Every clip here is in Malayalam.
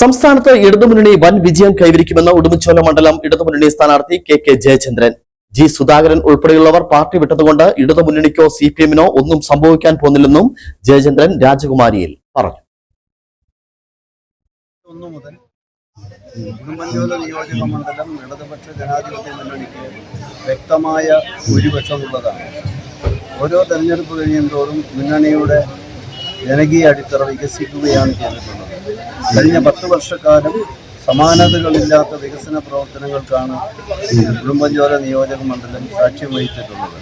സംസ്ഥാനത്ത് ഇടതുമുന്നണി വൻ വിജയം കൈവരിക്കുമെന്ന് ഉടുമ്പൻചോല മണ്ഡലം ഇടതുമുന്നണി സ്ഥാനാർത്ഥി കെ ജയചന്ദ്രൻ. ജി സുധാകരൻ ഉൾപ്പെടെയുള്ളവർ പാർട്ടി വിട്ടതുകൊണ്ട് ഇടതുമുന്നണിക്കോ സിപിഎമ്മിനോ ഒന്നും സംഭവിക്കാൻ പോകുന്നില്ലെന്നും ജയചന്ദ്രൻ രാജകുമാരിയിൽ പറഞ്ഞു. ഉടുമ്പൻചോല നിയോജക മണ്ഡലം ഇടതുപക്ഷ ജനാധിപത്യ മുന്നണിക്ക് വ്യക്തമായ ഭൂരിപക്ഷമുള്ളതാണ്. ഓരോ തെരഞ്ഞെടുപ്പ് കഴിയുന്തോറും മുന്നണിയുടെ ജനകീയ അടിത്തറ വികസിക്കുകയാണ് ചെയ്തിട്ടുള്ളത്. കഴിഞ്ഞ 10 വർഷക്കാലം സമാനതകളില്ലാത്ത വികസന പ്രവർത്തനങ്ങൾക്കാണ് ഉടുമ്പൻചോല നിയോജക മണ്ഡലം സാക്ഷ്യം വഹിച്ചിട്ടുള്ളത്.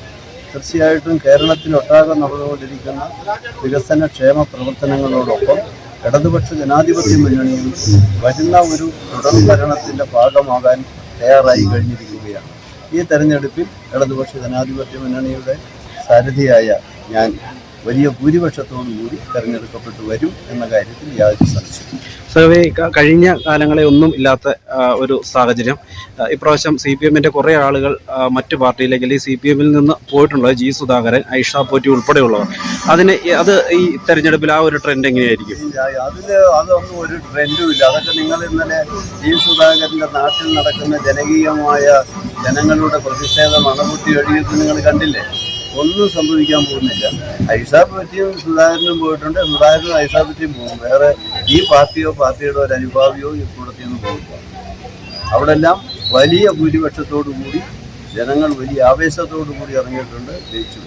തീർച്ചയായിട്ടും കേരളത്തിലൊട്ടാകെ നടന്നുകൊണ്ടിരിക്കുന്ന വികസന ക്ഷേമ പ്രവർത്തനങ്ങളോടൊപ്പം ഇടതുപക്ഷ ജനാധിപത്യ മുന്നണിയും വരുന്ന ഒരു തുടർ ഭരണത്തിൻ്റെ ഭാഗമാകാൻ തയ്യാറായി കഴിഞ്ഞിരിക്കുകയാണ്. ഈ തെരഞ്ഞെടുപ്പിൽ ഇടതുപക്ഷ ജനാധിപത്യ മുന്നണിയുടെ സാരഥിയായ ഞാൻ വലിയ ഭൂരിപക്ഷത്തോടുകൂടി തെരഞ്ഞെടുക്കപ്പെട്ടു വരും എന്ന കാര്യത്തിൽ യാതൊരു സംശയവും. സർവേ കഴിഞ്ഞ കാലങ്ങളെ ഒന്നും ഇല്ലാത്ത ഒരു സാഹചര്യം. ഇപ്രാവശ്യം CPM-ൻ്റെ കുറേ ആളുകൾ മറ്റു പാർട്ടിയിലേക്ക് അല്ലെങ്കിൽ CPM-ൽ നിന്ന് പോയിട്ടുള്ളത് ജി സുധാകരൻ, ഐഷ പോറ്റി ഉൾപ്പെടെയുള്ളവർ. അത് ഈ തെരഞ്ഞെടുപ്പിൽ ആ ഒരു ട്രെൻഡ് എങ്ങനെയായിരിക്കും? അതൊന്നും ഒരു ട്രെൻഡും ഇല്ല. അതൊക്കെ നിങ്ങൾ ഇന്നലെ ജി സുധാകരൻ്റെ നാട്ടിൽ നടക്കുന്ന ജനകീയമായ ജനങ്ങളുടെ പ്രതിഷേധം അണമുട്ടി എഴുതിയത് നിങ്ങൾ കണ്ടില്ലേ? ഒന്നും സംഭവിക്കാൻ പോകുന്നില്ല. ഐഷ പറ്റിയും സുധാകരനും പോയിട്ടുണ്ട്, സുധാകരനും ഐഷ പറ്റിയും പോകും. വേറെ ഈ പാർട്ടിയോ പാർട്ടിയുടെ ഒരു അനുഭാവിയോ ഈ കൂടത്തിയൊന്നും പോകില്ല. അവിടെ എല്ലാം വലിയ ഭൂരിപക്ഷത്തോടു കൂടി ജനങ്ങൾ വലിയ ആവേശത്തോടു കൂടി ഇറങ്ങിയിട്ടുണ്ട്, ജയിച്ചു.